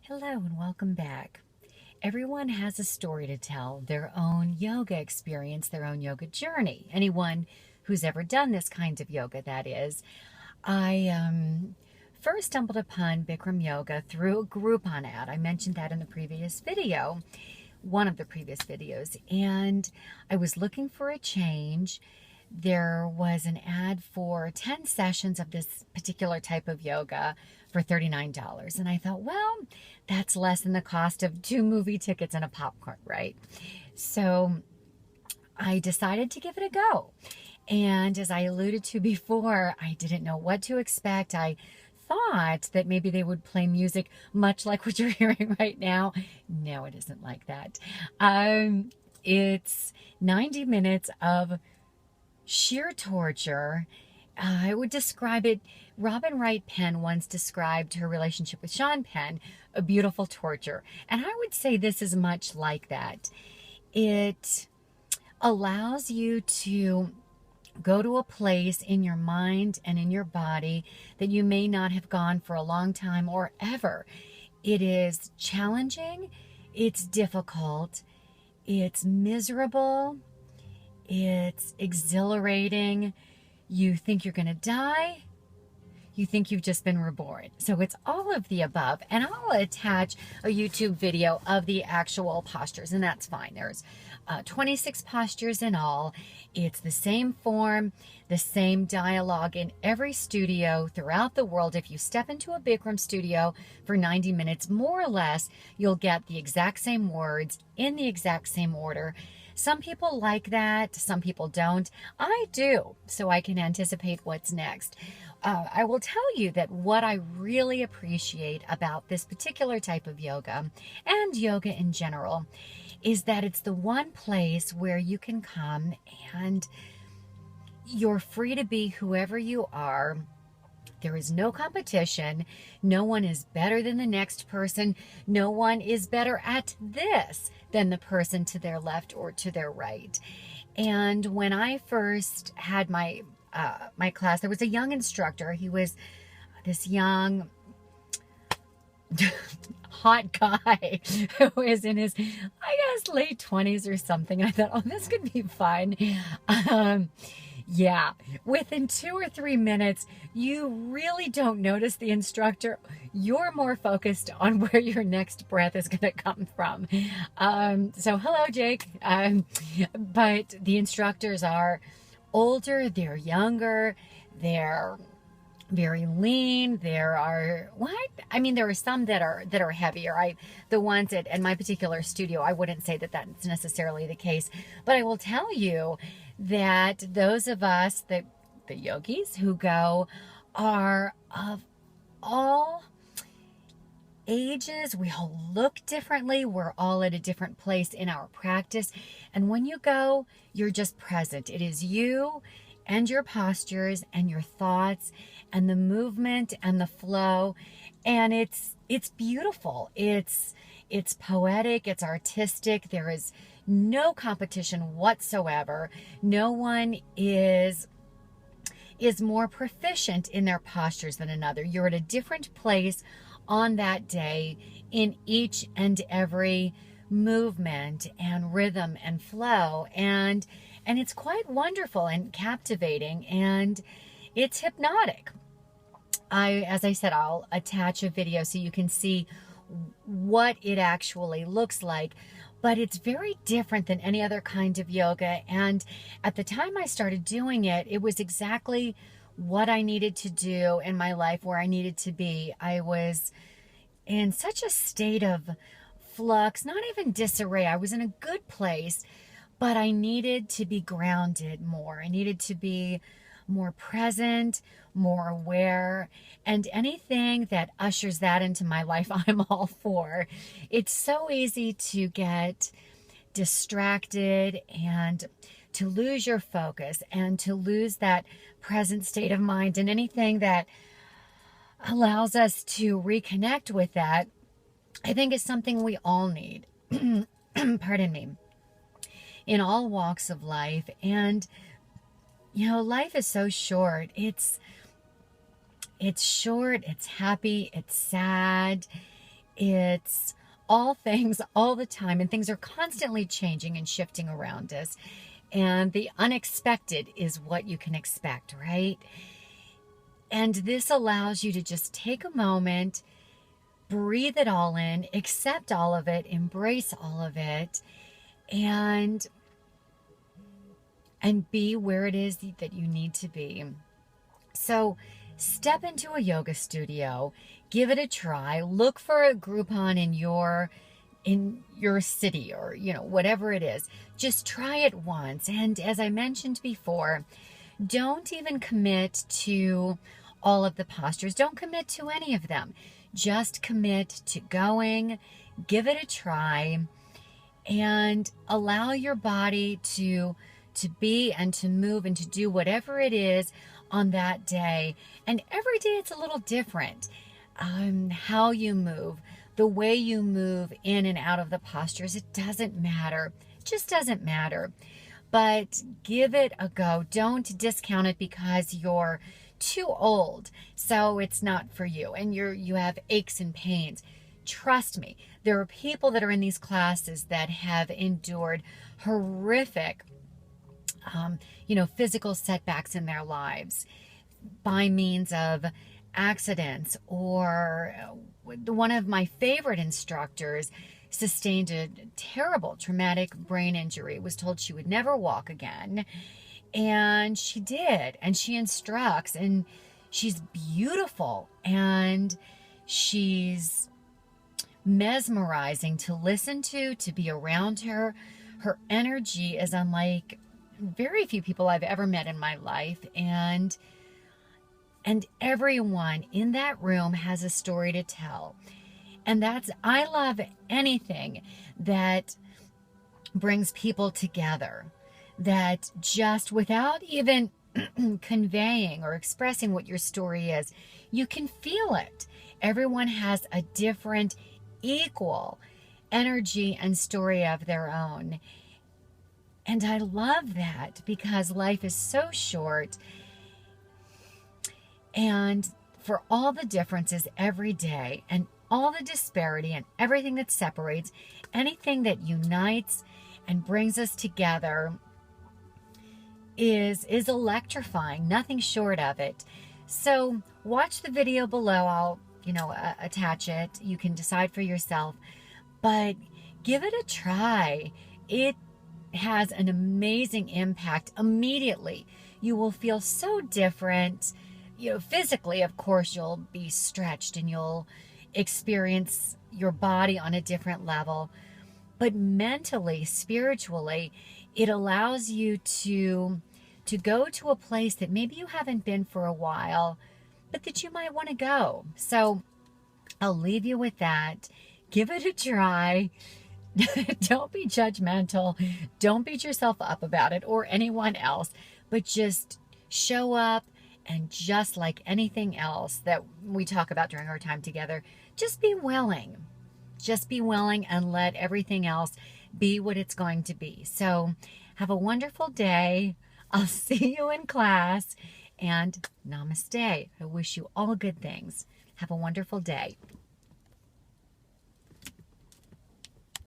Hello and welcome back. Everyone has a story to tell, their own yoga experience, their own yoga journey. Anyone who's ever done this kind of yoga, that is. I first stumbled upon Bikram Yoga through a Groupon ad. I mentioned that in the previous video, one of the previous videos, and I was looking for a change. There was an ad for 10 sessions of this particular type of yoga for $39. And I thought, well, that's less than the cost of 2 movie tickets and a popcorn, right? So I decided to give it a go. And as I alluded to before, I didn't know what to expect. I thought that maybe they would play music much like what you're hearing right now. No, it isn't like that. It's 90 minutes of sheer torture. I would describe it, Robin Wright Penn once described her relationship with Sean Penn, a beautiful torture. And I would say this is much like that. It allows you to go to a place in your mind and in your body that you may not have gone for a long time or ever. It is challenging, it's difficult, it's miserable, it's exhilarating. You think you're going to die. You think you've just been reborn. So it's all of the above. And I'll attach a YouTube video of the actual postures, and that's fine. There's 26 postures in all. It's the same form, the same dialogue in every studio throughout the world. If you step into a Bikram studio for 90 minutes, more or less, you'll get the exact same words in the exact same order. Some people like that, some people don't. I do, so I can anticipate what's next. I will tell you that what I really appreciate about this particular type of yoga, and yoga in general, is that it's the one place where you can come and you're free to be whoever you are. There is no competition. No one is better than the next person. No one is better at this than the person to their left or to their right. And when I first had my class, there was a young instructor. He was this young, hot guy who was in his, I guess, late 20s or something. I thought, oh, this could be fun. Yeah, within 2 or 3 minutes, you really don't notice the instructor. You're more focused on where your next breath is going to come from. So hello, Jake. But the instructors are older, they're younger, they're very lean. There are some that are heavier. The ones at my particular studio, I wouldn't say that that's necessarily the case, but I will tell you that those of us, the yogis who go, are of all ages. We all look differently. We're all at a different place in our practice. And when you go, you're just present. It is you and your postures and your thoughts and the movement and the flow. And it's beautiful. It's poetic. It's artistic. There is no competition whatsoever. No one is more proficient in their postures than another. You're at a different place on that day in each and every movement and rhythm and flow. And it's quite wonderful and captivating, and it's hypnotic. As I said, I'll attach a video so you can see what it actually looks like. But it's very different than any other kind of yoga. And at the time I started doing it, it was exactly what I needed to do in my life, where I needed to be. I was in such a state of flux, not even disarray. I was in a good place, but I needed to be grounded more. I needed to be more present, more aware, and anything that ushers that into my life, I'm all for. It's so easy to get distracted and to lose your focus and to lose that present state of mind, and anything that allows us to reconnect with that, I think, is something we all need. Pardon me. In all walks of life. And life is so short. It's short, it's happy, it's sad, It's all things all the time, and things are constantly changing and shifting around us. And the unexpected is what you can expect, right? And this allows you to just take a moment, breathe it all in, accept all of it, embrace all of it, and be where it is that you need to be. So step into a yoga studio, give it a try, look for a Groupon in your city, or whatever it is. Just try it once. And as I mentioned before, don't even commit to all of the postures. Don't commit to any of them. Just commit to going, give it a try, and allow your body to be and to move and to do whatever it is on that day. And every day it's a little different. How you move, the way you move in and out of the postures, it doesn't matter. It just doesn't matter. But give it a go. Don't discount it because you're too old, so it's not for you, and you have aches and pains. Trust me, there are people that are in these classes that have endured horrific physical setbacks in their lives by means of accidents, or one of my favorite instructors sustained a terrible traumatic brain injury, was told she would never walk again, and she did, and she instructs, and she's beautiful, and she's mesmerizing to listen to be around her. Her energy is unlike very few people I've ever met in my life, and everyone in that room has a story to tell. And I love anything that brings people together, that just without even conveying or expressing what your story is, you can feel it. Everyone has a different, equal energy and story of their own. And I love that, because life is so short, and for all the differences every day, and all the disparity, and everything that separates, anything that unites and brings us together is electrifying, nothing short of it. So watch the video below. I'll attach it. You can decide for yourself, but give it a try. It has an amazing impact immediately. You will feel so different. Physically, of course, you'll be stretched and you'll experience your body on a different level, but mentally, spiritually, it allows you to go to a place that maybe you haven't been for a while, but that you might want to go. So I'll leave you with that. Give it a try. Don't be judgmental. Don't beat yourself up about it, or anyone else, but just show up. And just like anything else that we talk about during our time together, just be willing. Just be willing and let everything else be what it's going to be. So have a wonderful day. I'll see you in class, and namaste. I wish you all good things. Have a wonderful day.